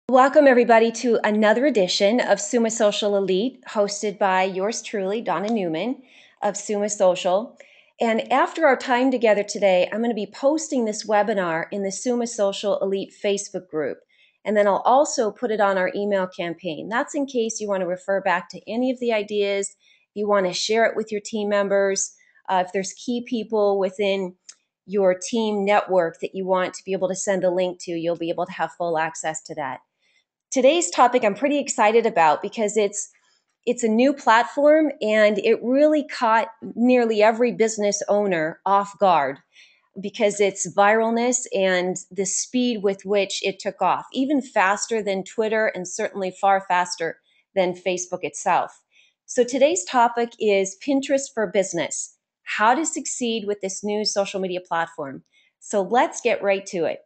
Welcome, everybody, to another edition of Summa Social Elite, hosted by yours truly, Donna Newman of Summa Social. And after our time together today, I'm going to be posting this webinar in the Summa Social Elite Facebook group. And then I'll also put it on our email campaign. That's in case you want to refer back to any of the ideas, you want to share it with your team members, if there's key people within your team network that you want to be able to send a link to, you'll be able to have full access to that. Today's topic I'm pretty excited about because it's a new platform and it really caught nearly every business owner off guard because its viralness and the speed with which it took off, even faster than Twitter and certainly far faster than Facebook itself. So today's topic is Pinterest for Business, how to succeed with this new social media platform. So let's get right to it.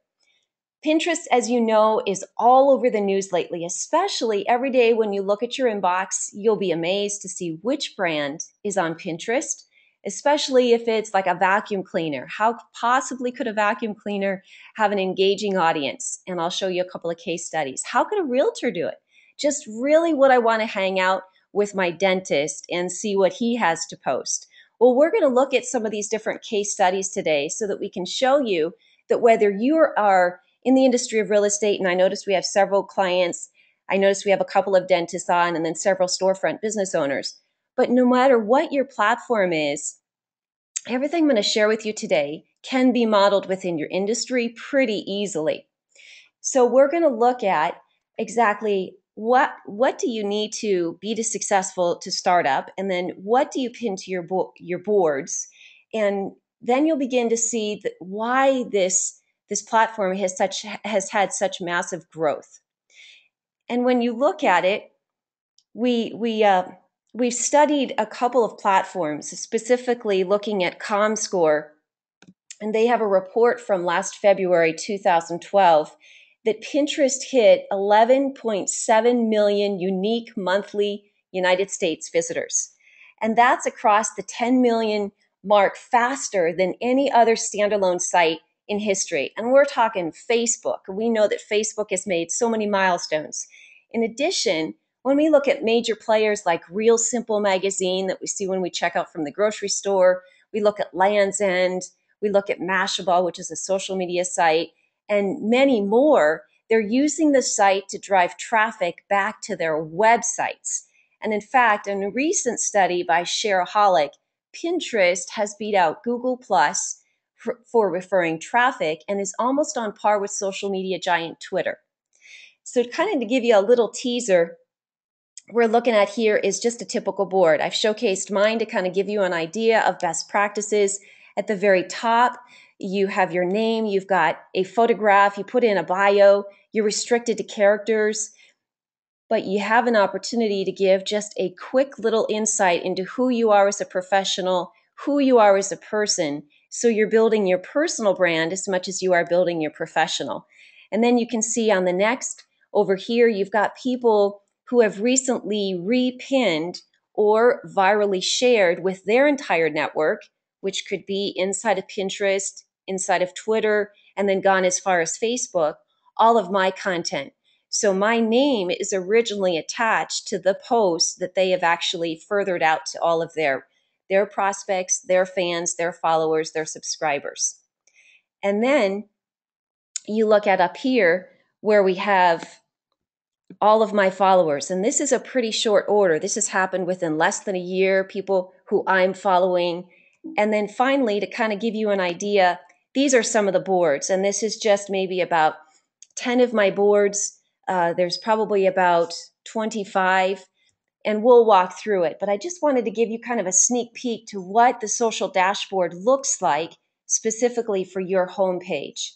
Pinterest, as you know, is all over the news lately, especially every day when you look at your inbox, you'll be amazed to see which brand is on Pinterest, especially if it's like a vacuum cleaner. How possibly could a vacuum cleaner have an engaging audience? And I'll show you a couple of case studies. How could a realtor do it? Just really what I want to hang out with my dentist and see what he has to post. Well, we're going to look at some of these different case studies today so that we can show you that whether you are in the industry of real estate, and I noticed we have several clients. I noticed we have a couple of dentists on and then several storefront business owners. But no matter what your platform is, everything I'm going to share with you today can be modeled within your industry pretty easily. So we're going to look at exactly what do you need to be successful to start up, and then what do you pin to your boards, and then you'll begin to see why this platform has had such massive growth. And when you look at it, we've studied a couple of platforms, specifically looking at ComScore, and they have a report from last February 2012 that Pinterest hit 11.7 million unique monthly United States visitors. And that's across the 10 million mark faster than any other standalone site in history. And we're talking Facebook. We know that Facebook has made so many milestones. In addition, when we look at major players like Real Simple magazine that we see when we check out from the grocery store, we look at Land's End, we look at Mashable, which is a social media site, and many more, they're using the site to drive traffic back to their websites. And in fact, in a recent study by Shareaholic, Pinterest has beat out Google Plus for referring traffic and is almost on par with social media giant Twitter. So kind of to give you a little teaser, we're looking at here is just a typical board. I've showcased mine to kind of give you an idea of best practices. At the very top, you have your name, you've got a photograph, you put in a bio, you're restricted to characters, but you have an opportunity to give just a quick little insight into who you are as a professional, who you are as a person. So you're building your personal brand as much as you are building your professional. And then you can see on the next over here, you've got people who have recently repinned or virally shared with their entire network, which could be inside of Pinterest, inside of Twitter, and then gone as far as Facebook, all of my content. So my name is originally attached to the post that they have actually furthered out to all of their prospects, their fans, their followers, their subscribers. And then you look at up here where we have all of my followers. And this is a pretty short order. This has happened within less than a year, people who I'm following. And then finally, to kind of give you an idea, these are some of the boards. And this is just maybe about 10 of my boards. There's probably about 25, and we'll walk through it. But I just wanted to give you kind of a sneak peek to what the social dashboard looks like specifically for your homepage.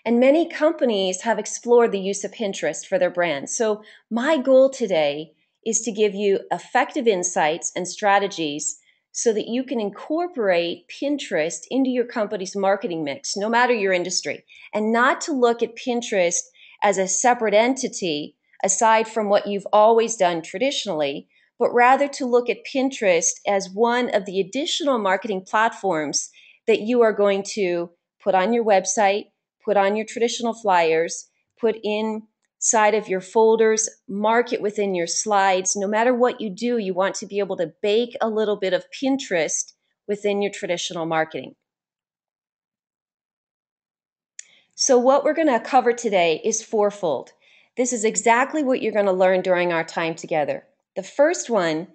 And many companies have explored the use of Pinterest for their brand. So my goal today is to give you effective insights and strategies so that you can incorporate Pinterest into your company's marketing mix, no matter your industry, and not to look at Pinterest as a separate entity aside from what you've always done traditionally, but rather to look at Pinterest as one of the additional marketing platforms that you are going to put on your website, put on your traditional flyers, put in side of your folders, mark it within your slides. No matter what you do, you want to be able to bake a little bit of Pinterest within your traditional marketing. So what we're going to cover today is fourfold. This is exactly what you're going to learn during our time together. The first one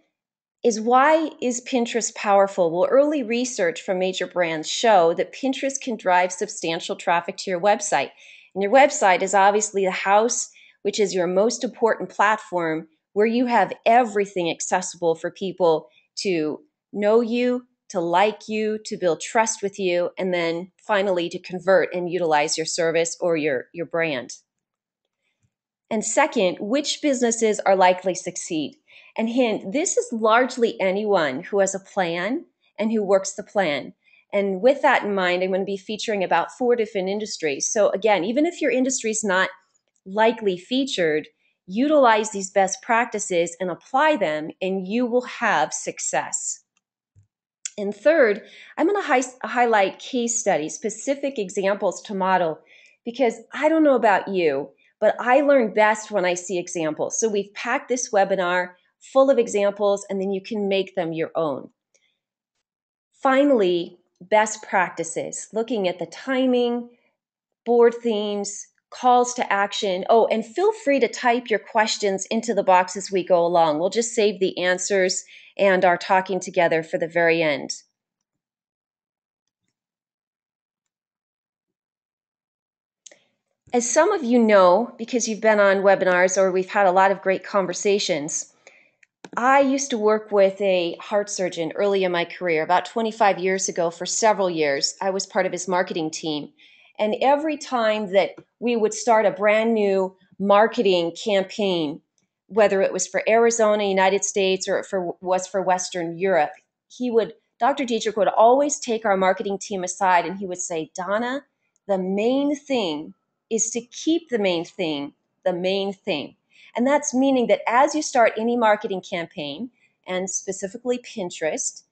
is, why is Pinterest powerful? Well, early research from major brands show that Pinterest can drive substantial traffic to your website. And your website is obviously the house, which is your most important platform, where you have everything accessible for people to know you, to like you, to build trust with you, and then finally to convert and utilize your service or your brand. And second, which businesses are likely to succeed? And hint, this is largely anyone who has a plan and who works the plan. And with that in mind, I'm going to be featuring about 4 different industries. So again, even if your industry is not likely featured, utilize these best practices and apply them, and you will have success. And third, I'm going to highlight case studies, specific examples to model, because I don't know about you, but I learn best when I see examples. So we've packed this webinar full of examples, and then you can make them your own. Finally, best practices, looking at the timing, board themes, calls to action. Oh, and feel free to type your questions into the box as we go along. We'll just save the answers and our talking together for the very end. As some of you know, because you've been on webinars or we've had a lot of great conversations, I used to work with a heart surgeon early in my career, about 25 years ago. For several years, I was part of his marketing team. And every time that we would start a brand new marketing campaign, whether it was for Arizona, United States, or was for Western Europe, Dr. Dietrich would always take our marketing team aside and he would say, Donna, the main thing is to keep the main thing the main thing. And that's meaning that as you start any marketing campaign, and specifically Pinterest,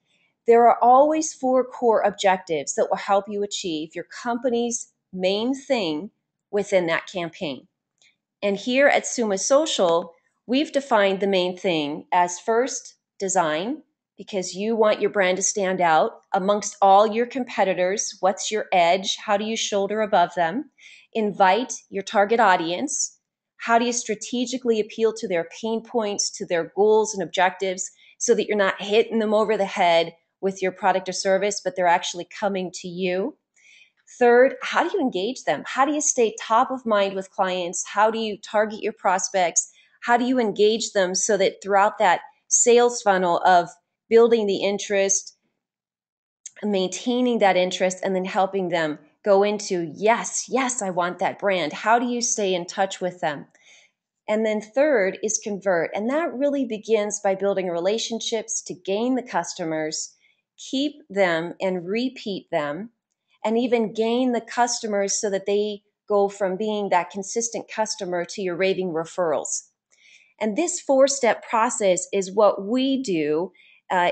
there are always 4 core objectives that will help you achieve your company's main thing within that campaign. And here at Summa Social, we've defined the main thing as, first, design, because you want your brand to stand out amongst all your competitors. What's your edge? How do you shoulder above them? Invite your target audience. How do you strategically appeal to their pain points, to their goals and objectives, so that you're not hitting them over the head with your product or service, but they're actually coming to you? Third, how do you engage them? How do you stay top of mind with clients? How do you target your prospects? How do you engage them so that throughout that sales funnel of building the interest, maintaining that interest, and then helping them go into, yes, I want that brand. How do you stay in touch with them? And then third is convert. And that really begins by building relationships to gain the customers, keep them and repeat them, and even gain the customers so that they go from being that consistent customer to your raving referrals. And this 4-step process is what we do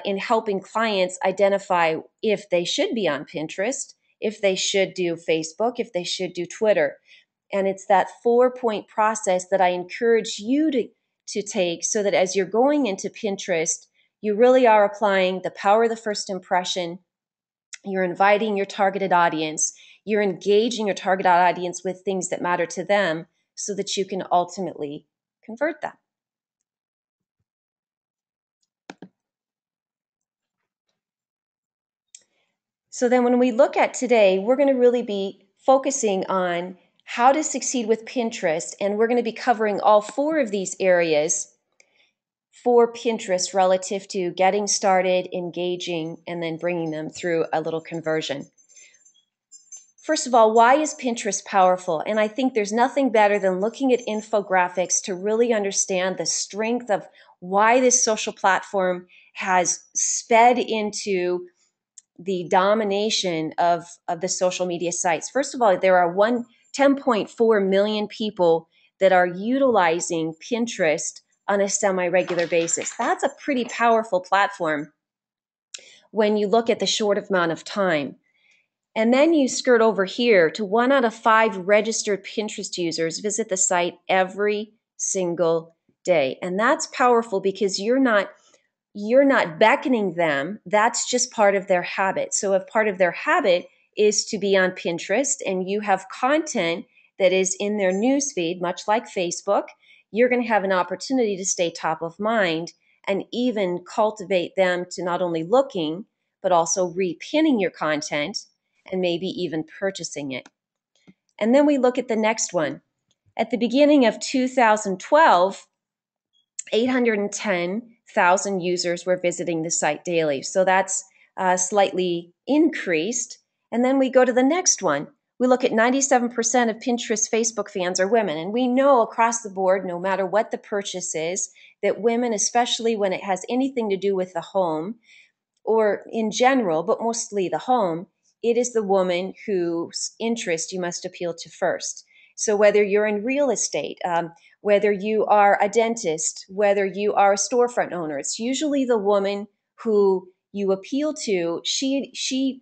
in helping clients identify if they should be on Pinterest, if they should do Facebook, if they should do Twitter. And it's that 4-point process that I encourage you to take, so that as you're going into Pinterest, you really are applying the power of the first impression. You're inviting your targeted audience. You're engaging your targeted audience with things that matter to them so that you can ultimately convert them. So then when we look at today, we're going to really be focusing on how to succeed with Pinterest, and we're going to be covering all 4 of these areas for Pinterest relative to getting started, engaging, and then bringing them through a little conversion. First of all, why is Pinterest powerful? And I think there's nothing better than looking at infographics to really understand the strength of why this social platform has sped into the domination of the social media sites. First of all, there are 10.4 million people that are utilizing Pinterest on a semi-regular basis. That's a pretty powerful platform when you look at the short amount of time. And then you skirt over here to 1 out of 5 registered Pinterest users visit the site every single day. And that's powerful because you're not beckoning them. That's just part of their habit. So if part of their habit is to be on Pinterest and you have content that is in their newsfeed, much like Facebook, you're going to have an opportunity to stay top of mind and even cultivate them to not only looking, but also repinning your content and maybe even purchasing it. And then we look at the next one. At the beginning of 2012, 810,000 users were visiting the site daily. So that's slightly increased. And then we go to the next one. We look at 97% of Pinterest Facebook fans are women. And we know across the board, no matter what the purchase is, that women, especially when it has anything to do with the home, or in general, but mostly the home, it is the woman whose interest you must appeal to first. So whether you're in real estate, whether you are a dentist, whether you are a storefront owner, it's usually the woman who you appeal to. She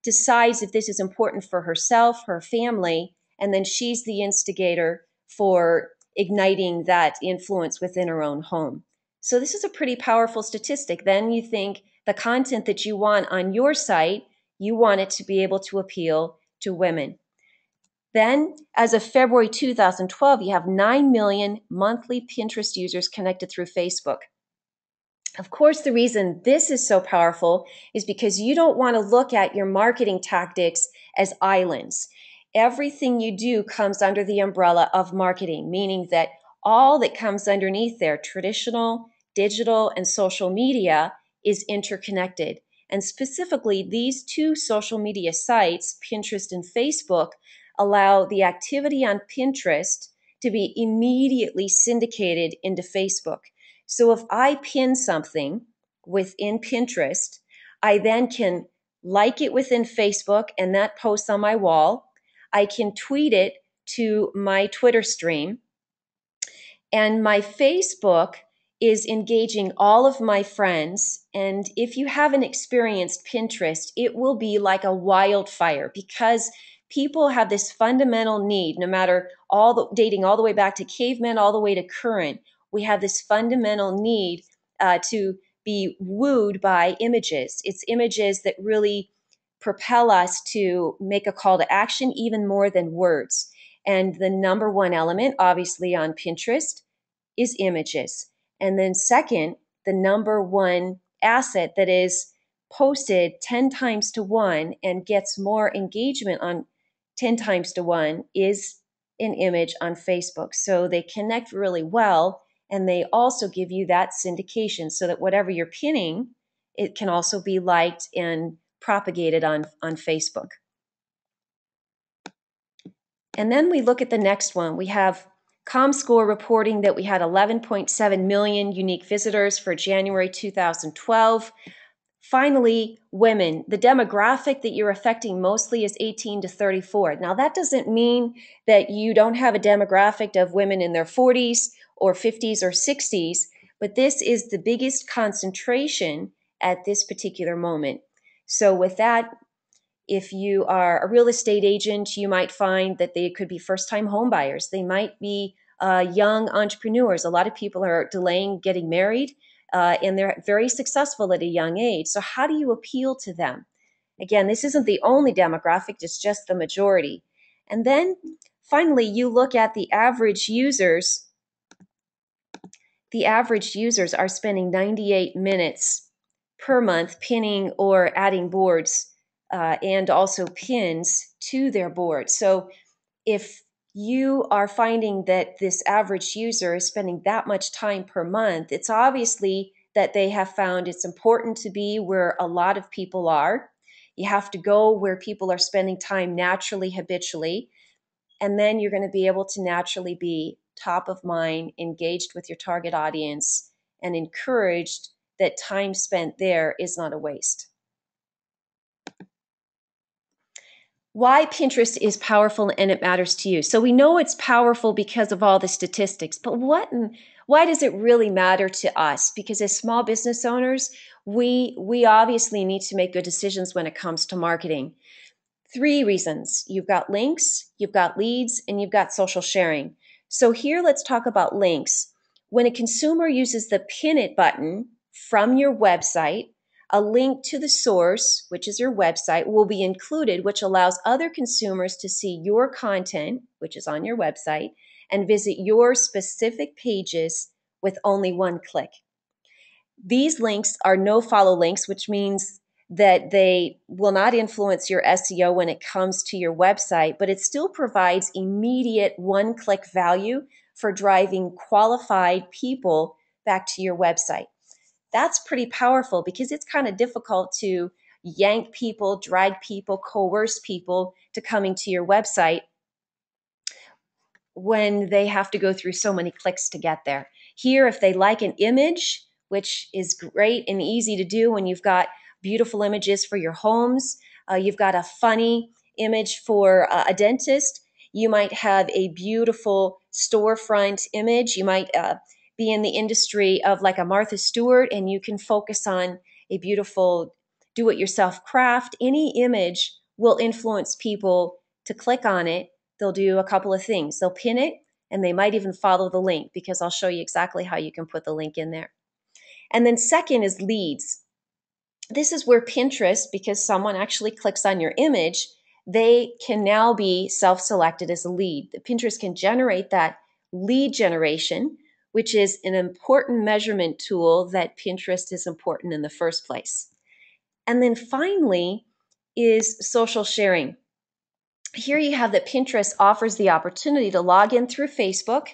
decides if this is important for herself, her family, and then she's the instigator for igniting that influence within her own home. So this is a pretty powerful statistic. Then you think the content that you want on your site, you want it to be able to appeal to women. Then, as of February 2012, you have 9 million monthly Pinterest users connected through Facebook. Of course, the reason this is so powerful is because you don't want to look at your marketing tactics as islands. Everything you do comes under the umbrella of marketing, meaning that all that comes underneath there, traditional, digital, and social media, is interconnected. And specifically, these two social media sites, Pinterest and Facebook, allow the activity on Pinterest to be immediately syndicated into Facebook. So if I pin something within Pinterest, I then can like it within Facebook and that posts on my wall. I can tweet it to my Twitter stream. And my Facebook is engaging all of my friends. And if you haven't experienced Pinterest, it will be like a wildfire because people have this fundamental need, no matter dating all the way back to cavemen, all the way to current. We have this fundamental need to be wooed by images. It's images that really propel us to make a call to action even more than words. And the number one element, obviously, on Pinterest is images. And then, second, the number one asset that is posted 10 times to 1 and gets more engagement on 10 times to 1 is an image on Facebook. So they connect really well, and they also give you that syndication so that whatever you're pinning, it can also be liked and propagated on Facebook. And then we look at the next one. We have ComScore reporting that we had 11.7 million unique visitors for January 2012. Finally, women. The demographic that you're affecting mostly is 18 to 34. Now, that doesn't mean that you don't have a demographic of women in their 40s or 50s or 60s, but this is the biggest concentration at this particular moment. So with that, if you are a real estate agent, you might find that they could be first-time home buyers. They might be young entrepreneurs. A lot of people are delaying getting married, and they're very successful at a young age. So how do you appeal to them? Again, this isn't the only demographic, it's just the majority. And then finally, you look at the average users. The average users are spending 98 minutes per month pinning or adding boards and also pins to their board. So if you are finding that this average user is spending that much time per month, it's obviously that they have found it's important to be where a lot of people are. You have to go where people are spending time naturally, habitually, and then you're going to be able to naturally be top of mind, engaged with your target audience, and encouraged that time spent there is not a waste. Why Pinterest is powerful and it matters to you. So we know it's powerful because of all the statistics, but why does it really matter to us? Because as small business owners, we obviously need to make good decisions when it comes to marketing. Three reasons. You've got links, you've got leads, and you've got social sharing. So here let's talk about links. When a consumer uses the pin it button from your website, a link to the source, which is your website, will be included, which allows other consumers to see your content, which is on your website, and visit your specific pages with only one click. These links are no follow links, which means that they will not influence your SEO when it comes to your website, but it still provides immediate one click value for driving qualified people back to your website. That's pretty powerful because it's kind of difficult to yank people, drag people, coerce people to coming to your website when they have to go through so many clicks to get there. Here, if they like an image, which is great and easy to do when you've got beautiful images for your homes, you've got a funny image for a dentist, you might have a beautiful storefront image, you might be in the industry of like a Martha Stewart and you can focus on a beautiful do-it-yourself craft. Any image will influence people to click on it. They'll do a couple of things. They'll pin it and they might even follow the link because I'll show you exactly how you can put the link in there. And then second is leads. This is where Pinterest, because someone actually clicks on your image, they can now be self-selected as a lead. Pinterest can generate that lead generation, which is an important measurement tool that Pinterest is important in the first place. And then finally is social sharing. Here you have that Pinterest offers the opportunity to log in through Facebook,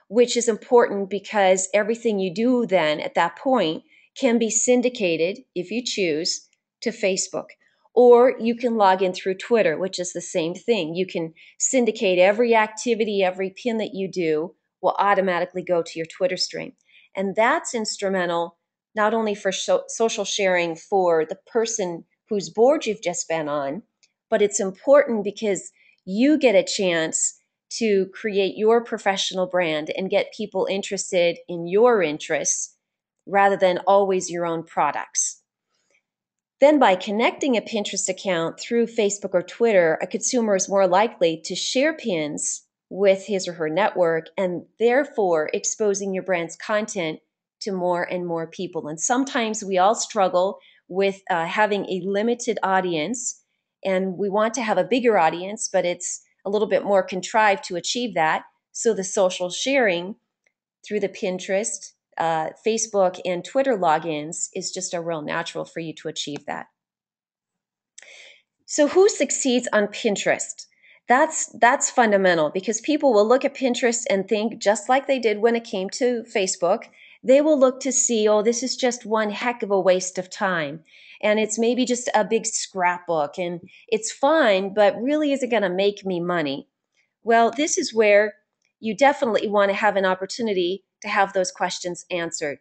which is important because everything you do then at that point can be syndicated, if you choose, to Facebook. Or you can log in through Twitter, which is the same thing. You can syndicate every activity, every pin that you do will automatically go to your Twitter stream. And that's instrumental not only for social sharing for the person whose board you've just been on, but it's important because you get a chance to create your professional brand and get people interested in your interests rather than always your own products. Then by connecting a Pinterest account through Facebook or Twitter, a consumer is more likely to share pins with his or her network and therefore exposing your brand's content to more and more people. And sometimes we all struggle with having a limited audience and we want to have a bigger audience, but it's a little bit more contrived to achieve that. So the social sharing through the Pinterest, Facebook, and Twitter logins is just a real natural for you to achieve that. So who succeeds on Pinterest? That's fundamental because people will look at Pinterest and think just like they did when it came to Facebook, they will look to see, oh, this is just one heck of a waste of time. And it's maybe just a big scrapbook and it's fine, but really is it going to make me money? Well, this is where you definitely want to have an opportunity to have those questions answered.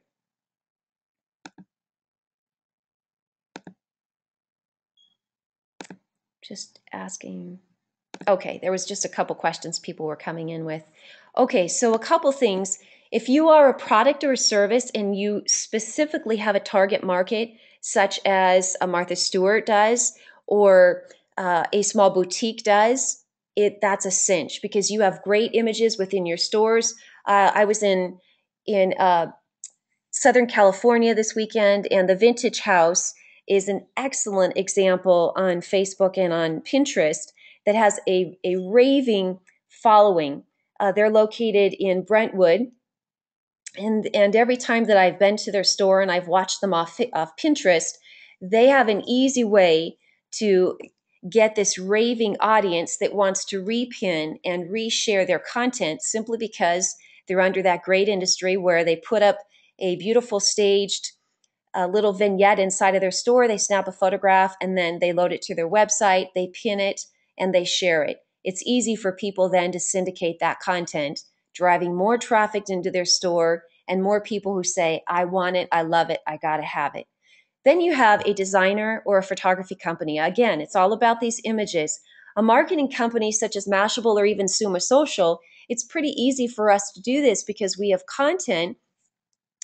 Just asking. Okay, there was just a couple questions people were coming in with. Okay, so a couple things. If you are a product or a service and you specifically have a target market, such as a Martha Stewart does or a small boutique does, that's a cinch because you have great images within your stores. I was in Southern California this weekend, and the Vintage House is an excellent example on Facebook and on Pinterest that has a raving following. They're located in Brentwood, and every time that I've been to their store and I've watched them off Pinterest, they have an easy way to get this raving audience that wants to repin and reshare their content simply because they're under that great industry where they put up a beautiful staged little vignette inside of their store. They snap a photograph and then they load it to their website, they pin it, and they share it. It's easy for people then to syndicate that content, driving more traffic into their store and more people who say, I want it, I love it, I gotta have it. Then you have a designer or a photography company. Again, it's all about these images. A marketing company such as Mashable or even Summa Social, it's pretty easy for us to do this because we have content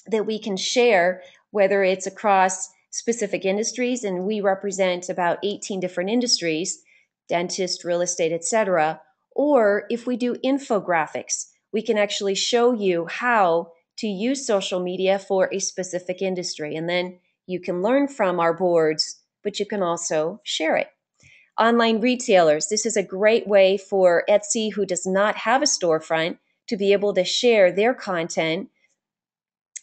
that we can share, whether it's across specific industries, and we represent about 18 different industries. dentist, real estate, etc. Or if we do infographics, we can actually show you how to use social media for a specific industry. And then you can learn from our boards, but you can also share it. Online retailers, this is a great way for Etsy, who does not have a storefront, to be able to share their content,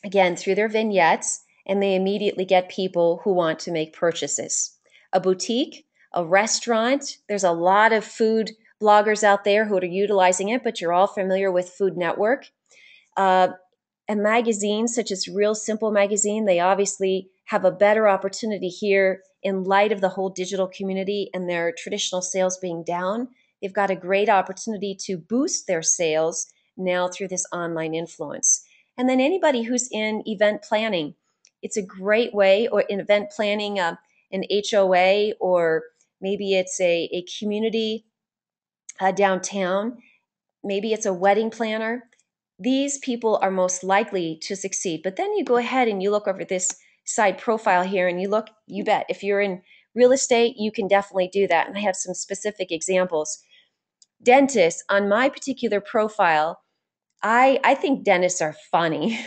again, through their vignettes, and they immediately get people who want to make purchases. A boutique, a restaurant, there's a lot of food bloggers out there who are utilizing it, but you're all familiar with Food Network. Uh, a magazine such as Real Simple Magazine, they obviously have a better opportunity here in light of the whole digital community and their traditional sales being down. They've got a great opportunity to boost their sales now through this online influence. And then anybody who's in event planning, it's a great way, or in event planning, an HOA, or maybe it's a community downtown, maybe it's a wedding planner. These people are most likely to succeed. But then you go ahead and you look over this side profile here and you look, you bet, if you're in real estate, you can definitely do that. And I have some specific examples. Dentists, on my particular profile, I think dentists are funny.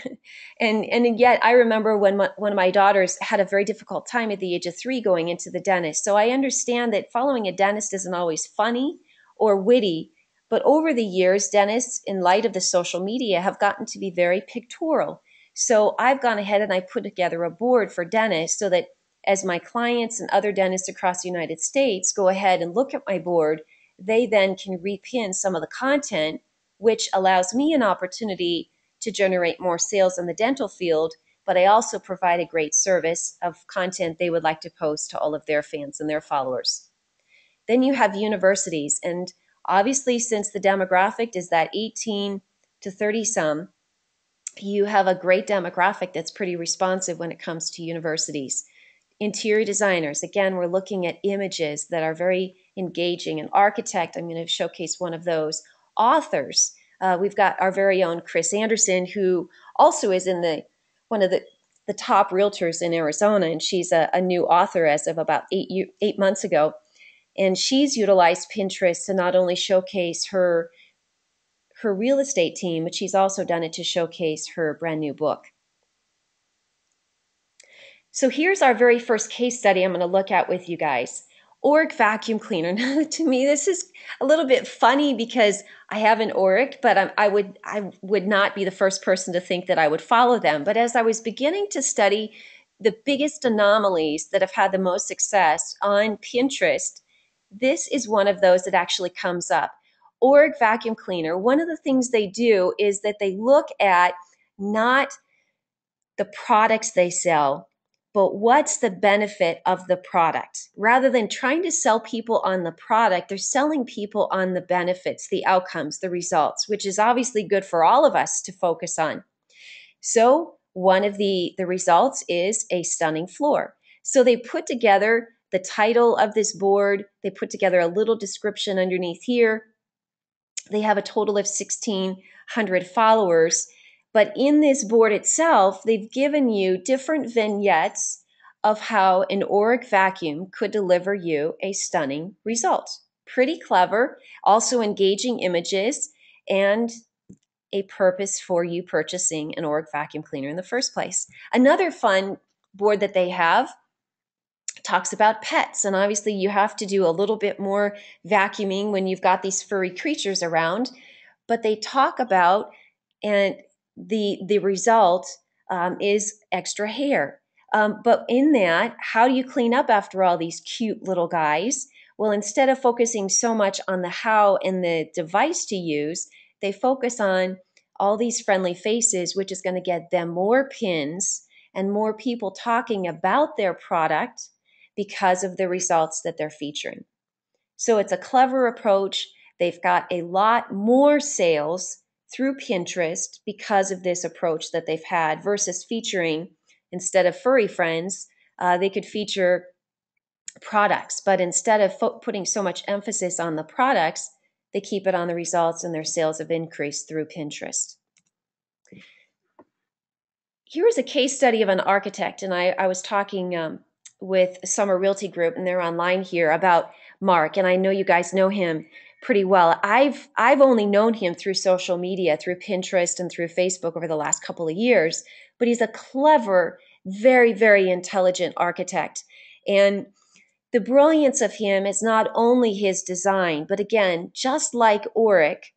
and yet I remember when one of my daughters had a very difficult time at the age of 3 going into the dentist. So I understand that following a dentist isn't always funny or witty, but over the years, dentists, in light of the social media, have gotten to be very pictorial. So I've gone ahead and I put together a board for dentists so that as my clients and other dentists across the United States go ahead and look at my board, they then can repin some of the content, which allows me an opportunity to generate more sales in the dental field, but I also provide a great service of content they would like to post to all of their fans and their followers. Then you have universities, and obviously since the demographic is that 18 to 30 some, you have a great demographic that's pretty responsive when it comes to universities. Interior designers, again, we're looking at images that are very engaging. An architect, I'm going to showcase one of those. Authors, we've got our very own Chris Anderson, who also is in one of the top realtors in Arizona, and she's a new author as of about 8 months ago. And she's utilized Pinterest to not only showcase her real estate team, but she's also done it to showcase her brand new book. So here's our very first case study I'm going to look at with you guys. Oreck vacuum cleaner. Now, to me, this is a little bit funny because I have an Oreck, but I would not be the first person to think that I would follow them. But as I was beginning to study the biggest anomalies that have had the most success on Pinterest, this is one of those that actually comes up. Oreck vacuum cleaner, one of the things they do is that they look at not the products they sell, but what's the benefit of the product? Rather than trying to sell people on the product, they're selling people on the benefits, the outcomes, the results, which is obviously good for all of us to focus on. So one of the results is a stunning floor. So they put together the title of this board. They put together a little description underneath here. They have a total of 1,600 followers. But in this board itself, they've given you different vignettes of how an Oreck vacuum could deliver you a stunning result. Pretty clever, also engaging images, and a purpose for you purchasing an Oreck vacuum cleaner in the first place. Another fun board that they have talks about pets, and obviously you have to do a little bit more vacuuming when you've got these furry creatures around, but they talk about, and the result is extra hair. But in that, how do you clean up after all these cute little guys? Well, instead of focusing so much on the how and the device to use, they focus on all these friendly faces, which is going to get them more pins and more people talking about their product because of the results that they're featuring. So it's a clever approach. They've got a lot more sales through Pinterest because of this approach that they've had versus featuring, instead of furry friends, they could feature products. But instead of putting so much emphasis on the products, they keep it on the results, and their sales have increased through Pinterest. Here is a case study of an architect, and I was talking with Summer Realty Group, and they're online here, about Mark, and I know you guys know him pretty well. I've only known him through social media, through Pinterest and through Facebook over the last couple of years, but he's a clever, very, very intelligent architect. And the brilliance of him is not only his design, but again, just like Auric,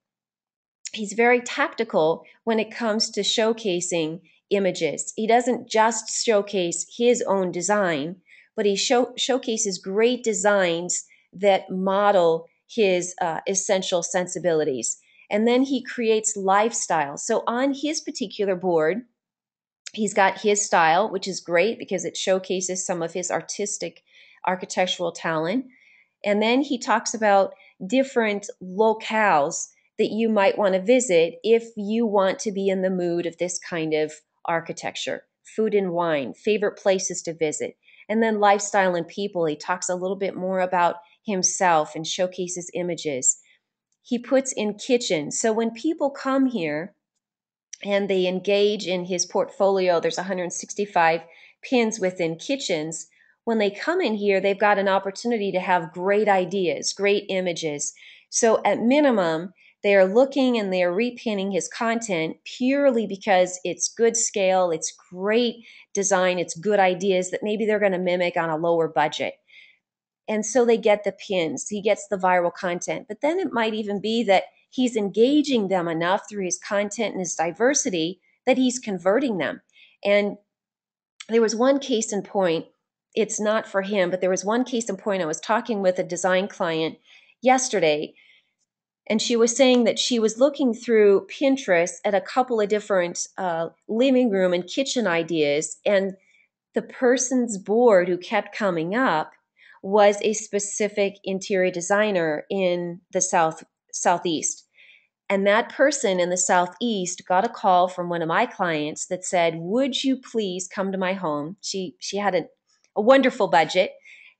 he's very tactical when it comes to showcasing images. He doesn't just showcase his own design, but he showcases great designs that model his essential sensibilities. And then he creates lifestyle. So on his particular board, he's got his style, which is great because it showcases some of his artistic architectural talent. And then he talks about different locales that you might want to visit if you want to be in the mood of this kind of architecture. Food and wine, favorite places to visit. And then lifestyle and people. He talks a little bit more about himself and showcases images. He puts in kitchens. So when people come here, and they engage in his portfolio. There's 165 pins within kitchens. When they come in here, they've got an opportunity to have great ideas, great images. So at minimum, they are looking and they are repinning his content purely because it's good scale, it's great design, it's good ideas that maybe they're going to mimic on a lower budget. And so they get the pins, he gets the viral content. But then it might even be that he's engaging them enough through his content and his diversity that he's converting them. And there was one case in point, it's not for him, but there was one case in point. I was talking with a design client yesterday, and she was saying that she was looking through Pinterest at a couple of different living room and kitchen ideas, and the person's board who kept coming up was a specific interior designer in the southeast. And that person in the southeast got a call from one of my clients that said, "Would you please come to my home?" She had a wonderful budget.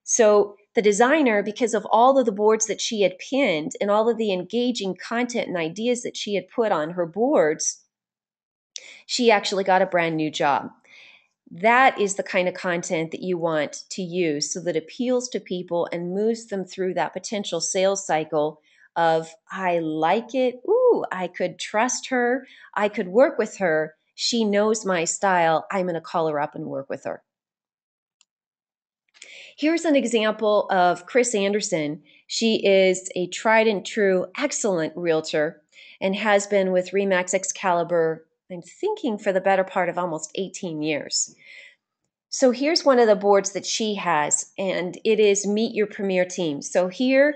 So the designer, because of all of the boards that she had pinned and all of the engaging content and ideas that she had put on her boards, she actually got a brand new job. That is the kind of content that you want to use so that it appeals to people and moves them through that potential sales cycle of, I like it. Ooh, I could trust her. I could work with her. She knows my style. I'm going to call her up and work with her. Here's an example of Chris Anderson. She is a tried and true, excellent realtor and has been with Remax Excalibur, I'm thinking, for the better part of almost 18 years. So here's one of the boards that she has, and it is Meet Your Premier Team. So here,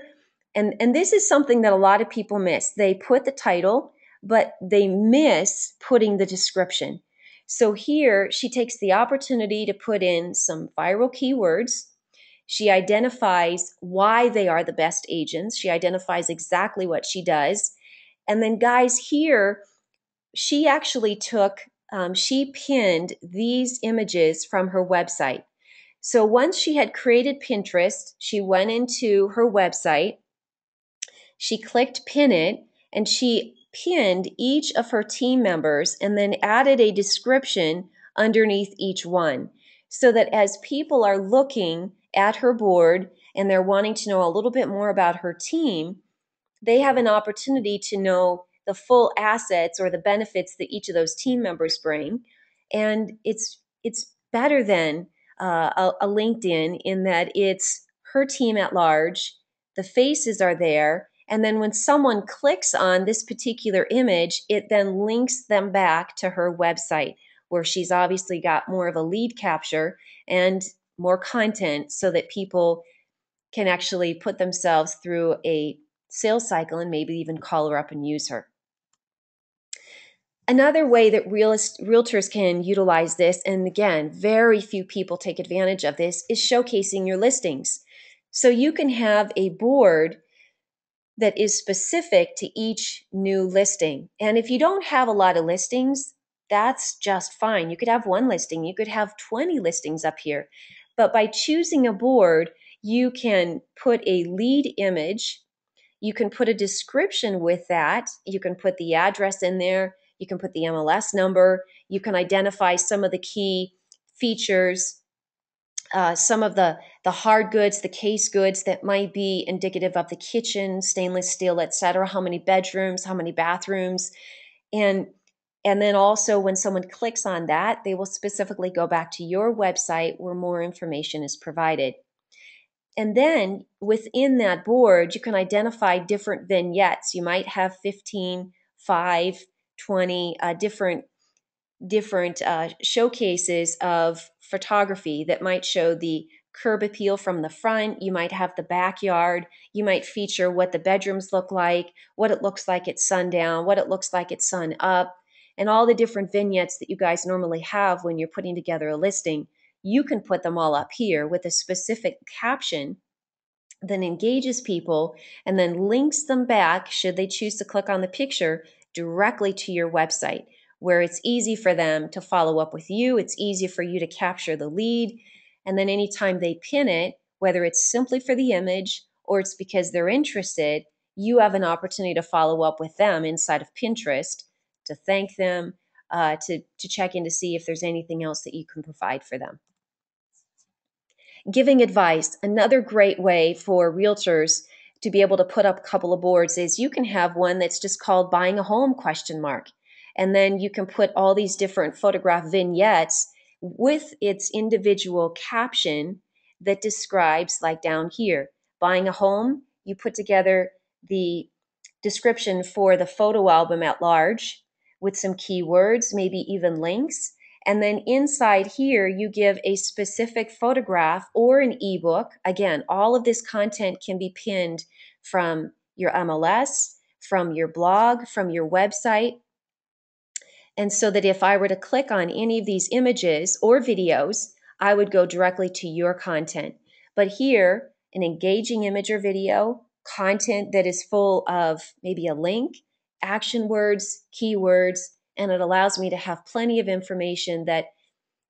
and this is something that a lot of people miss. They put the title, but they miss putting the description. So here, she takes the opportunity to put in some viral keywords. She identifies why they are the best agents. She identifies exactly what she does. And then guys, here, she actually she pinned these images from her website. So once she had created Pinterest, she went into her website, she clicked pin it, and she pinned each of her team members and then added a description underneath each one so that as people are looking at her board and they're wanting to know a little bit more about her team, they have an opportunity to know the full assets or the benefits that each of those team members bring. And it's better than a LinkedIn in that it's her team at large, the faces are there, and then when someone clicks on this particular image, it then links them back to her website where she's obviously got more of a lead capture and more content so that people can actually put themselves through a sales cycle and maybe even call her up and use her. Another way that realtors can utilize this, and again, very few people take advantage of this, is showcasing your listings. So you can have a board that is specific to each new listing. And if you don't have a lot of listings, that's just fine. You could have one listing, you could have 20 listings up here. But by choosing a board, you can put a lead image, you can put a description with that, you can put the address in there, you can put the MLS number, you can identify some of the key features some of the hard goods, the case goods that might be indicative of the kitchen, stainless steel, etc. How many bedrooms, how many bathrooms, and and then also when someone clicks on that, they will specifically go back to your website where more information is provided. And then within that board, you can identify different vignettes. You might have 15, 5, 20 different showcases of photography that might show the curb appeal from the front. You might have the backyard. You might feature what the bedrooms look like, what it looks like at sundown, what it looks like at sun up, and all the different vignettes that you guys normally have when you're putting together a listing. You can put them all up here with a specific caption that engages people and then links them back, should they choose to click on the picture, directly to your website, where it's easy for them to follow up with you. It's easy for you to capture the lead. And then anytime they pin it, whether it's simply for the image or it's because they're interested, you have an opportunity to follow up with them inside of Pinterest, to thank them, to check in to see if there's anything else that you can provide for them. Giving advice, another great way for realtors to be able to put up a couple of boards is you can have one that's just called buying a home question mark. And then you can put all these different photograph vignettes with its individual caption that describes, like down here, buying a home. You put together the description for the photo album at large with some keywords, maybe even links. And then inside here, you give a specific photograph or an ebook. Again, all of this content can be pinned from your MLS, from your blog, from your website. And so that if I were to click on any of these images or videos, I would go directly to your content. But here, an engaging image or video, content that is full of maybe a link, action words, keywords, and it allows me to have plenty of information that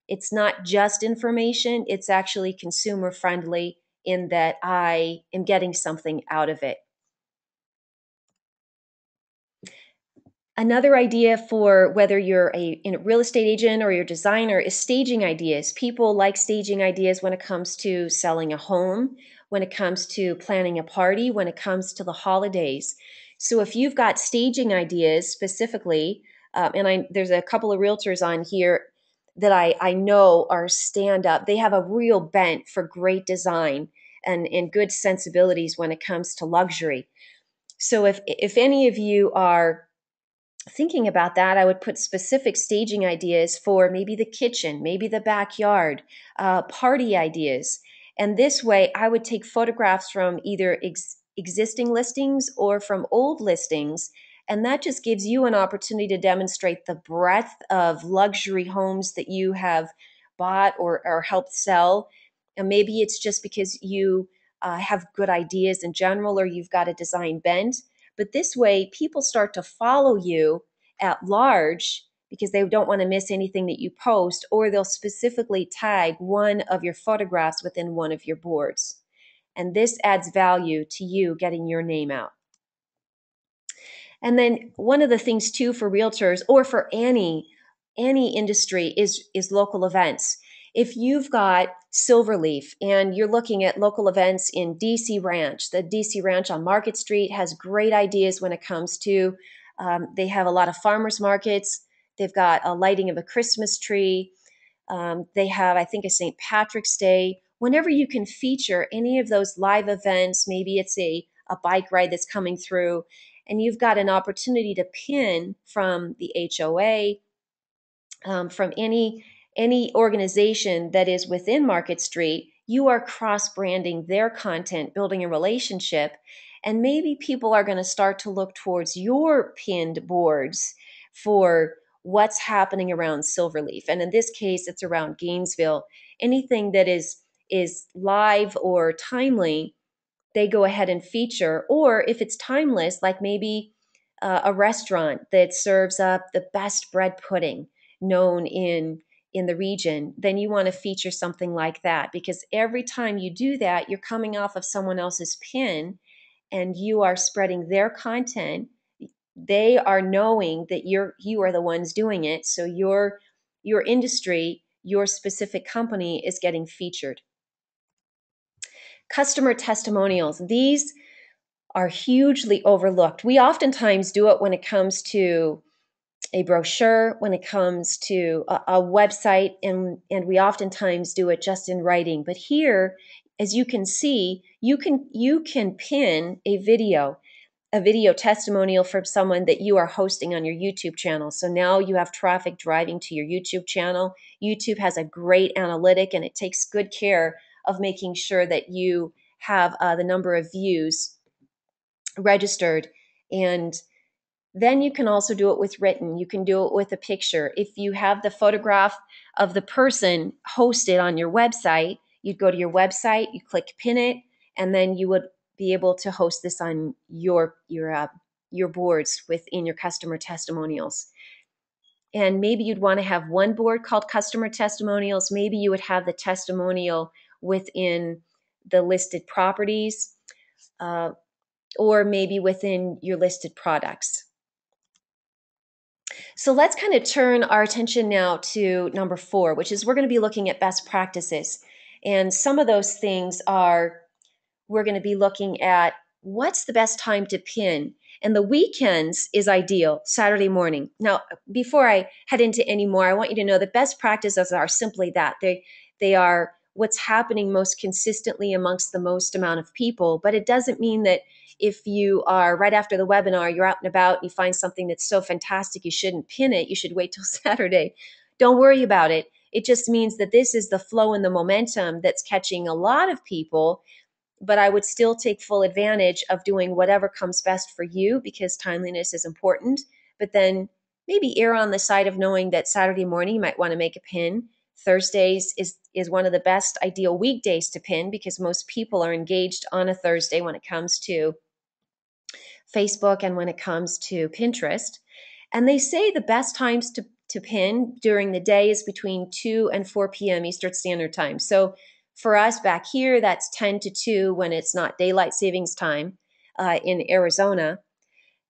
it's not just information, it's actually consumer friendly in that I am getting something out of it. Another idea for whether you're a real estate agent or your designer is staging ideas. People like staging ideas when it comes to selling a home, when it comes to planning a party, when it comes to the holidays. So if you've got staging ideas specifically, there's a couple of realtors on here that I know are stand up. They have a real bent for great design and good sensibilities when it comes to luxury. So if any of you are thinking about that, I would put specific staging ideas for maybe the kitchen, maybe the backyard, party ideas. And this way, I would take photographs from either existing listings or from old listings. And that just gives you an opportunity to demonstrate the breadth of luxury homes that you have bought or helped sell. And maybe it's just because you have good ideas in general or you've got a design bent. But this way, people start to follow you at large because they don't want to miss anything that you post, or they'll specifically tag one of your photographs within one of your boards. And this adds value to you getting your name out. And then one of the things too for realtors or for any industry is local events. If you've got Silverleaf and you're looking at local events in DC Ranch, the DC Ranch on Market Street has great ideas when it comes to, they have a lot of farmers markets. They've got a lighting of a Christmas tree. They have, I think, a St. Patrick's Day. Whenever you can feature any of those live events, maybe it's a bike ride that's coming through, and you've got an opportunity to pin from the HOA, from any organization that is within Market Street, you are cross-branding their content, building a relationship, and maybe people are going to start to look towards your pinned boards for what's happening around Silverleaf. And in this case, it's around Gainesville. Anything that is live or timely, they go ahead and feature. Or if it's timeless, like maybe a restaurant that serves up the best bread pudding known in the region, then you want to feature something like that, because every time you do that, you're coming off of someone else's pin and you are spreading their content. They are knowing that you are the ones doing it, so your industry, your specific company is getting featured. Customer testimonials. These are hugely overlooked. We oftentimes do it when it comes to a brochure, when it comes to a website, and we oftentimes do it just in writing. But here, as you can see, you can pin a video testimonial from someone that you are hosting on your YouTube channel. So now you have traffic driving to your YouTube channel. YouTube has a great analytic, and it takes good care of making sure that you have the number of views registered. And then you can also do it with written. You can do it with a picture. If you have the photograph of the person hosted on your website, you'd go to your website, you click pin it, and then you would be able to host this on your boards within your customer testimonials. And maybe you'd want to have one board called customer testimonials. Maybe you would have the testimonial within the listed properties, or maybe within your listed products. So let's kind of turn our attention now to number 4, which is we're going to be looking at best practices. And some of those things are, we're going to be looking at what's the best time to pin. And the weekends is ideal, Saturday morning. Now, before I head into any more, I want you to know that best practices are simply that. They are what's happening most consistently amongst the most amount of people. But it doesn't mean that if you are right after the webinar, you're out and about and you find something that's so fantastic you shouldn't pin it, you should wait till Saturday. Don't worry about it. It just means that this is the flow and the momentum that's catching a lot of people, but I would still take full advantage of doing whatever comes best for you because timeliness is important. But then maybe err on the side of knowing that Saturday morning you might want to make a pin. Thursdays is one of the best ideal weekdays to pin because most people are engaged on a Thursday when it comes to Facebook and when it comes to Pinterest. And they say the best times to pin during the day is between 2 and 4 p.m. Eastern Standard Time. So for us back here, that's 10 to 2 when it's not daylight savings time in Arizona.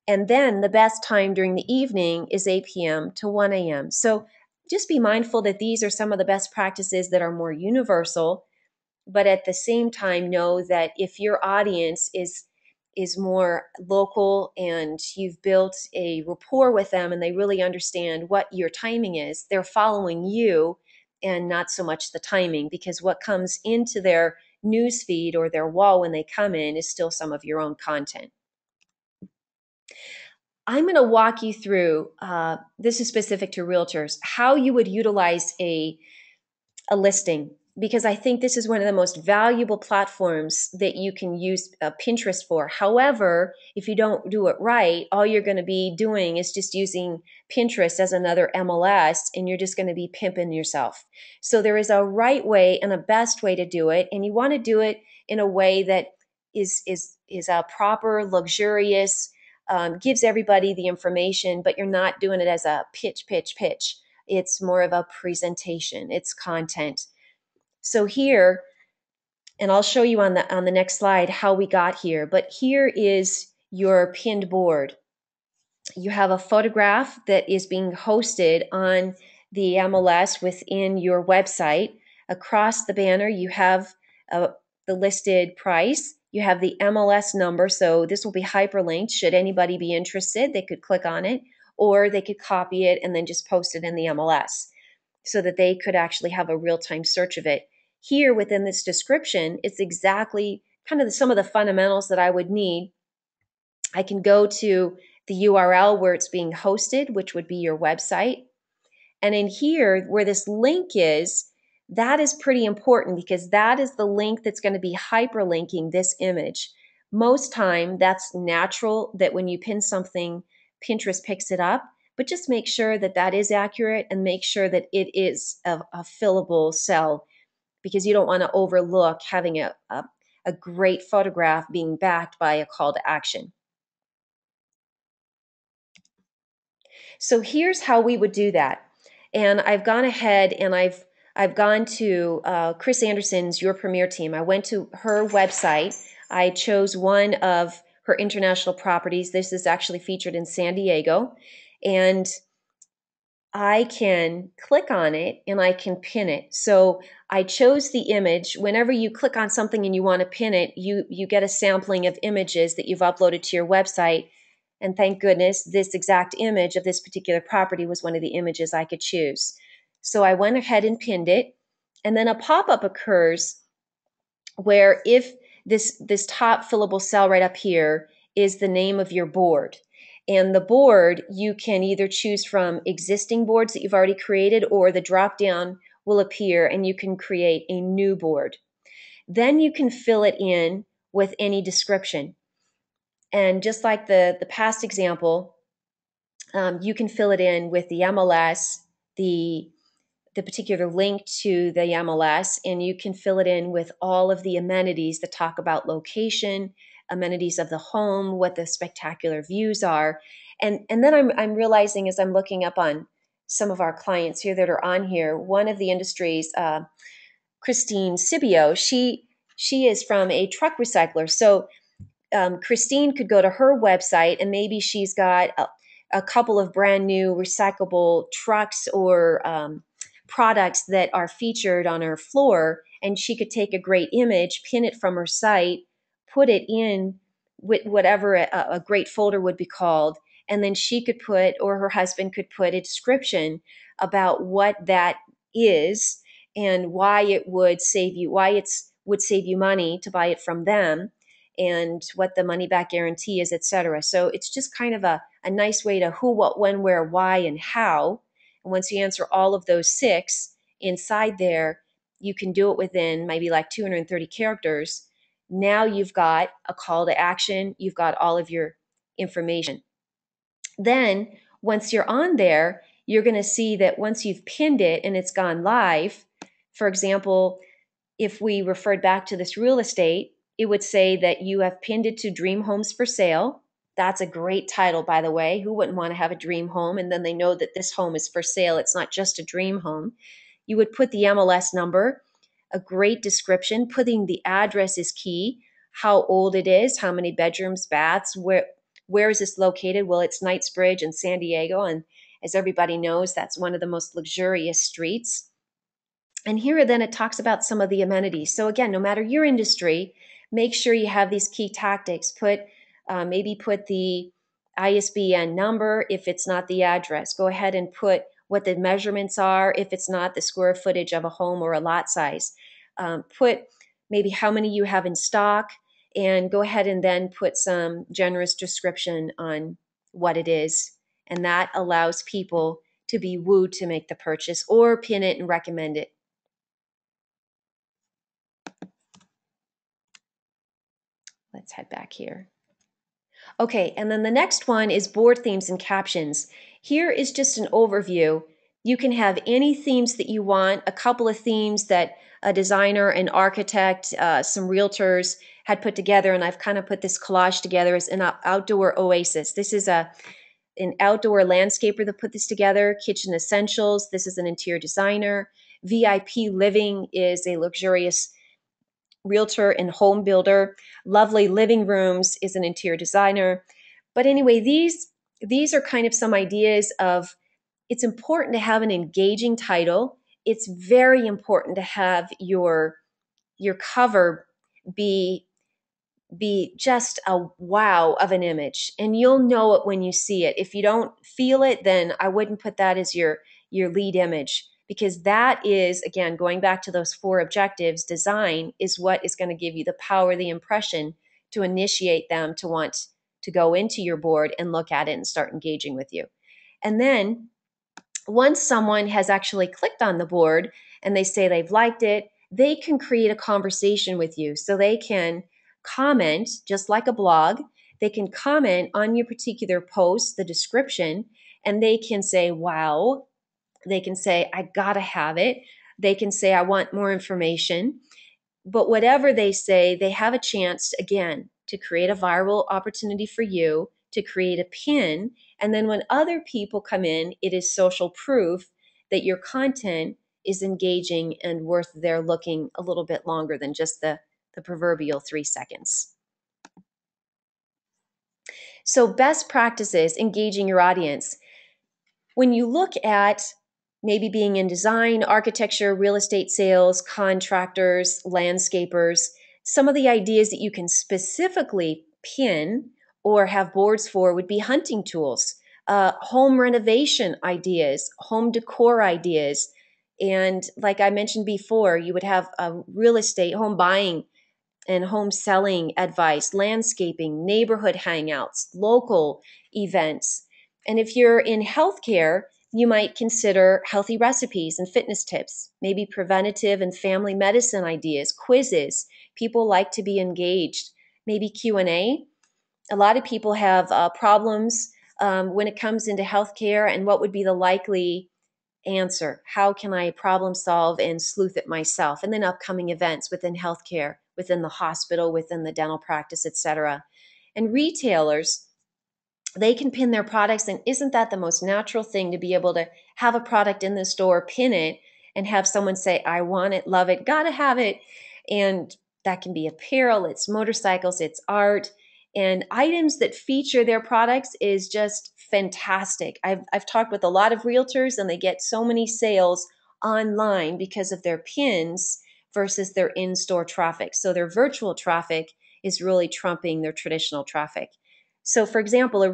And then the best time during the evening is 8 p.m. to 1 a.m. So just be mindful that these are some of the best practices that are more universal, but at the same time know that if your audience is more local and you've built a rapport with them and they really understand what your timing is, they're following you and not so much the timing, because what comes into their news feed or their wall when they come in is still some of your own content. I'm going to walk you through, this is specific to realtors, how you would utilize a listing, because I think this is one of the most valuable platforms that you can use Pinterest for. However, if you don't do it right, all you're going to be doing is just using Pinterest as another MLS, and you're just going to be pimping yourself. So there is a right way and a best way to do it, and you want to do it in a way that is a proper, luxurious, gives everybody the information, but you're not doing it as a pitch. It's more of a presentation. It's content. So here, and I'll show you on the next slide how we got here, but here is your pinned board. You have a photograph that is being hosted on the MLS within your website. Across the banner, you have the listed price. You have the MLS number, so this will be hyperlinked. Should anybody be interested, they could click on it, or they could copy it and then just post it in the MLS so that they could actually have a real-time search of it. Here within this description, it's exactly kind of some of the fundamentals that I would need. I can go to the URL where it's being hosted, which would be your website. And in here, where this link is, that is pretty important because that is the link that's going to be hyperlinking this image. Most time, that's natural that when you pin something, Pinterest picks it up, but just make sure that that is accurate and make sure that it is a fillable cell, because you don't want to overlook having a great photograph being backed by a call to action. So here's how we would do that. And I've gone ahead and I've gone to Chris Anderson's Your Premier Team. I went to her website. I chose one of her international properties. This is actually featured in San Diego. And I can click on it and I can pin it. So I chose the image. Whenever you click on something and you want to pin it, you get a sampling of images that you've uploaded to your website. And thank goodness this exact image of this particular property was one of the images I could choose. So I went ahead and pinned it. And then a pop-up occurs where if this top fillable cell right up here is the name of your board. And the board, you can either choose from existing boards that you've already created, or the drop down will appear and you can create a new board. Then you can fill it in with any description. And just like the past example, you can fill it in with the MLS, the particular link to the MLS, and you can fill it in with all of the amenities that talk about location, amenities of the home, what the spectacular views are. And then I'm realizing as I'm looking up on some of our clients here that are on here, one of the industries, Christine Sibio, she is from a truck recycler. So Christine could go to her website and maybe she's got a couple of brand new recyclable trucks or products that are featured on her floor, and she could take a great image, pin it from her site, put it in with whatever a great folder would be called, and then she could put, or her husband could put, a description about what that is and why it would save you, why it's would save you money to buy it from them, and what the money back guarantee is, etc. So it's just kind of a nice way to who, what, when, where, why, and how. And once you answer all of those six inside there, you can do it within maybe like 230 characters. Now you've got a call to action, you've got all of your information. Then once you're on there, you're going to see that once you've pinned it and it's gone live, for example, if we referred back to this real estate, it would say that you have pinned it to Dream Homes for Sale. That's a great title, by the way. Who wouldn't want to have a dream home? And then they know that this home is for sale. It's not just a dream home. You would put the MLS number, a great description. Putting the address is key. How old it is, how many bedrooms, baths, where is this located? Well, it's Knightsbridge in San Diego. And as everybody knows, that's one of the most luxurious streets. And here then it talks about some of the amenities. So again, no matter your industry, make sure you have these key tactics. Maybe put the ISBN number if it's not the address. Go ahead and put what the measurements are if it's not the square footage of a home or a lot size. Put maybe how many you have in stock, and go ahead and then put some generous description on what it is. And that allows people to be wooed to make the purchase or pin it and recommend it. Let's head back here. Okay, and then the next one is board themes and captions. Here is just an overview. You can have any themes that you want, a couple of themes that a designer, an architect, some realtors had put together, and I've kind of put this collage together as an outdoor oasis. This is an outdoor landscaper that put this together. Kitchen Essentials, this is an interior designer. VIP Living is a luxurious realtor and home builder. Lovely Living Rooms is an interior designer. But anyway, these are kind of some ideas of, it's important to have an engaging title. It's very important to have your cover be just a wow of an image, and you'll know it when you see it. If you don't feel it, then I wouldn't put that as your lead image, because that is, again, going back to those four objectives. Design is what is going to give you the power, the impression to initiate them to want to go into your board and look at it and start engaging with you. And then once someone has actually clicked on the board and they say they've liked it, they can create a conversation with you. So they can comment, just like a blog. They can comment on your particular post, the description, and they can say, wow. They can say, I gotta have it. They can say, I want more information. But whatever they say, they have a chance, again, to create a viral opportunity for you, to create a pin. And then when other people come in, it is social proof that your content is engaging and worth their looking a little bit longer than just the proverbial 3 seconds. So best practices, engaging your audience. When you look at maybe being in design, architecture, real estate sales, contractors, landscapers, some of the ideas that you can specifically pin or have boards for would be hunting tools, home renovation ideas, home decor ideas. And like I mentioned before, you would have a real estate, home buying and home selling advice, landscaping, neighborhood hangouts, local events. And if you're in healthcare, you might consider healthy recipes and fitness tips, maybe preventative and family medicine ideas, quizzes. People like to be engaged, maybe Q&A. A lot of people have problems when it comes into healthcare, and what would be the likely answer? How can I problem solve and sleuth it myself? And then upcoming events within healthcare, within the hospital, within the dental practice, etc. And retailers, they can pin their products. And isn't that the most natural thing, to be able to have a product in the store, pin it, and have someone say, I want it, love it, gotta have it. And that can be apparel, it's motorcycles, it's art, and items that feature their products is just fantastic. I've talked with a lot of realtors, and they get so many sales online because of their pins versus their in-store traffic. So their virtual traffic is really trumping their traditional traffic. So, for example, a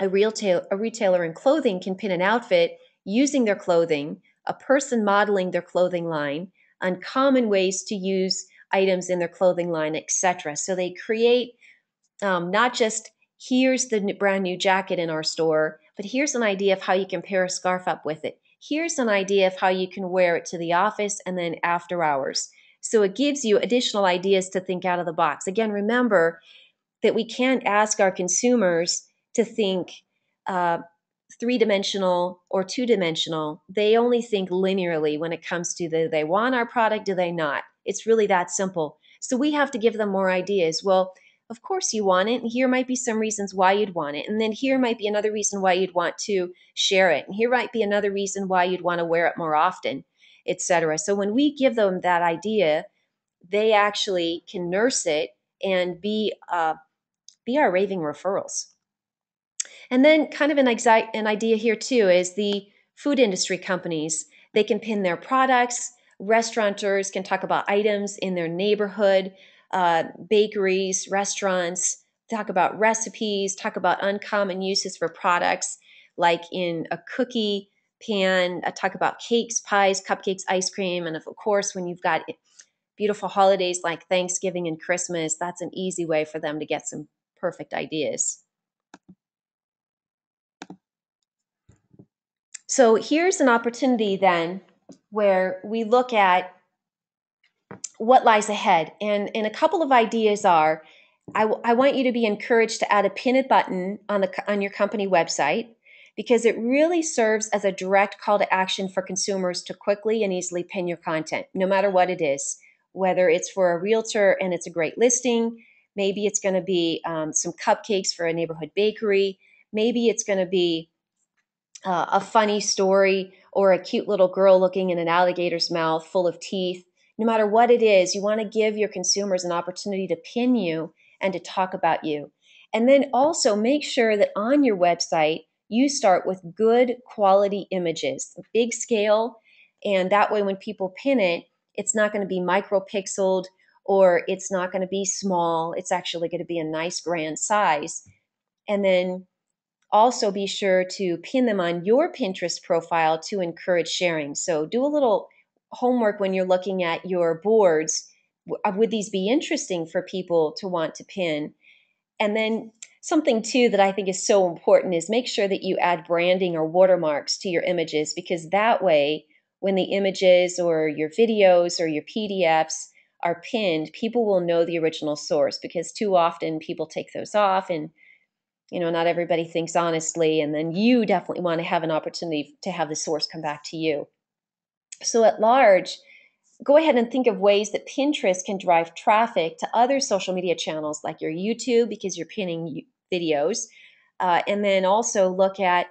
retailer in clothing can pin an outfit using their clothing, a person modeling their clothing line, uncommon ways to use items in their clothing line, etc. So they create not just here's the brand new jacket in our store, but here's an idea of how you can pair a scarf up with it. Here's an idea of how you can wear it to the office and then after hours. So it gives you additional ideas to think out of the box. Again, remember that we can't ask our consumers to think uh, three-dimensional or two-dimensional. They only think linearly when it comes to, do they want our product, do they not? It's really that simple. So we have to give them more ideas. Well, of course you want it, and here might be some reasons why you'd want it. And then here might be another reason why you'd want to share it. And here might be another reason why you'd want to wear it more often, etc. So when we give them that idea, they actually can nurse it and be our raving referrals. And then kind of an idea here too is the food industry companies. They can pin their products. Restaurateurs can talk about items in their neighborhood. Bakeries, restaurants, talk about recipes, talk about uncommon uses for products, like in a cookie pan, talk about cakes, pies, cupcakes, ice cream. And of course, when you've got beautiful holidays like Thanksgiving and Christmas, that's an easy way for them to get some perfect ideas. So here's an opportunity then where we look at what lies ahead. And a couple of ideas are, I want you to be encouraged to add a pin button on your company website, because it really serves as a direct call to action for consumers to quickly and easily pin your content, no matter what it is. Whether it's for a realtor and it's a great listing, maybe it's going to be some cupcakes for a neighborhood bakery, maybe it's going to be a funny story or a cute little girl looking in an alligator's mouth full of teeth. No matter what it is, you want to give your consumers an opportunity to pin you and to talk about you. And then also make sure that on your website, you start with good quality images, big scale. And that way, when people pin it, it's not going to be micropixeled or it's not going to be small. It's actually going to be a nice grand size. And then also be sure to pin them on your Pinterest profile to encourage sharing. So do a little homework when you're looking at your boards. Would these be interesting for people to want to pin? And then something too that I think is so important is make sure that you add branding or watermarks to your images, because that way when the images or your videos or your PDFs are pinned, people will know the original source, because too often people take those off and not everybody thinks honestly, and then you definitely want to have an opportunity to have the source come back to you. So at large, go ahead and think of ways that Pinterest can drive traffic to other social media channels like your YouTube, because you're pinning videos, and then also look at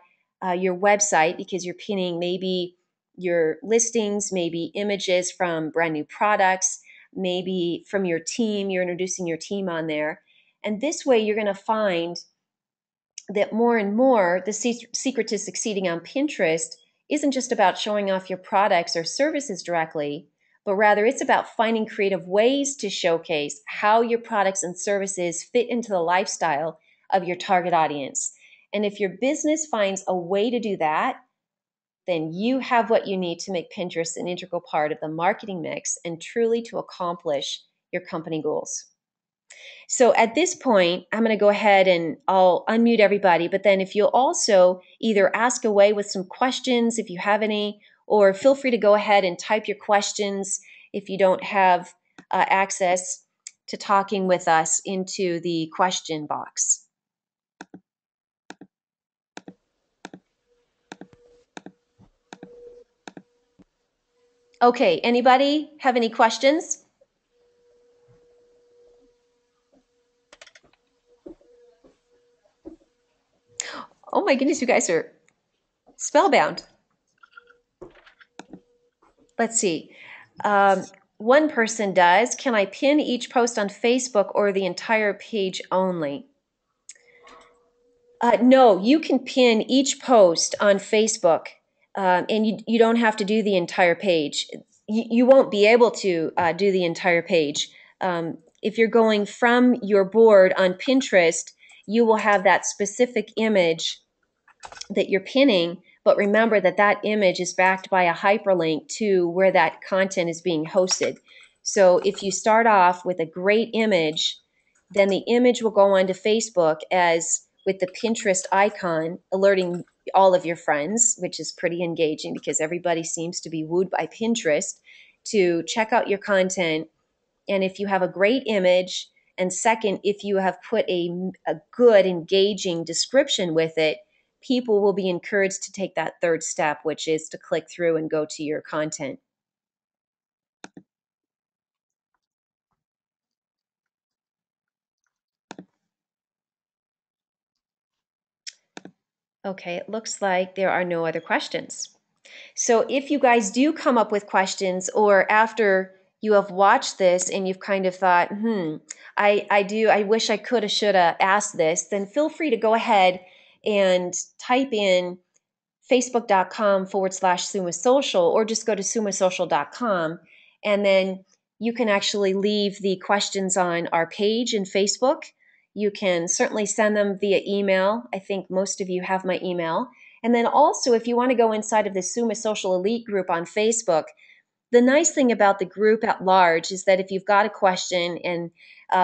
your website, because you're pinning maybe your listings, maybe images from brand new products, maybe from your team, you're introducing your team on there. And this way you're going to find that more and more the secret to succeeding on Pinterest isn't just about showing off your products or services directly, but rather it's about finding creative ways to showcase how your products and services fit into the lifestyle of your target audience. And if your business finds a way to do that, then you have what you need to make Pinterest an integral part of the marketing mix and truly to accomplish your company goals. So at this point, I'm going to go ahead and I'll unmute everybody. But then if you'll also either ask away with some questions if you have any, or feel free to go ahead and type your questions if you don't have access to talking with us into the question box. Okay, anybody have any questions? Oh my goodness, you guys are spellbound. Let's see. One person does. Can I pin each post on Facebook or the entire page only? No, you can pin each post on Facebook, and you don't have to do the entire page. You won't be able to do the entire page. If you're going from your board on Pinterest, you will have that specific image that you're pinning, but remember that that image is backed by a hyperlink to where that content is being hosted. So if you start off with a great image, then the image will go onto Facebook as with the Pinterest icon, alerting all of your friends, which is pretty engaging because everybody seems to be wooed by Pinterest to check out your content. And if you have a great image, and second, if you have put a good, engaging description with it, people will be encouraged to take that third step, which is to click through and go to your content. Okay, it looks like there are no other questions. So if you guys do come up with questions, or after you have watched this and you've kind of thought, I wish I could have, should have asked this, then feel free to go ahead and type in facebook.com/Summa Social, or just go to summasocial.com, and then you can actually leave the questions on our page in Facebook. You can certainly send them via email. I think most of you have my email. And then also, if you want to go inside of the Summa Social Elite group on Facebook, the nice thing about the group at large is that if you've got a question and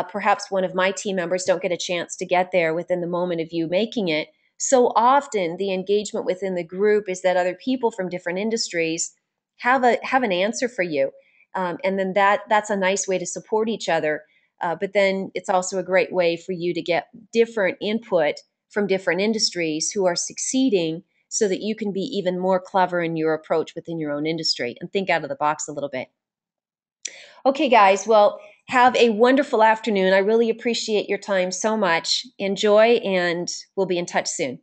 perhaps one of my team members don't get a chance to get there within the moment of you making it, so often the engagement within the group is that other people from different industries have an answer for you. And then that's a nice way to support each other. But then it's also a great way for you to get different input from different industries who are succeeding, so that you can be even more clever in your approach within your own industry and think out of the box a little bit. Okay, guys, well, have a wonderful afternoon. I really appreciate your time so much. Enjoy, and we'll be in touch soon.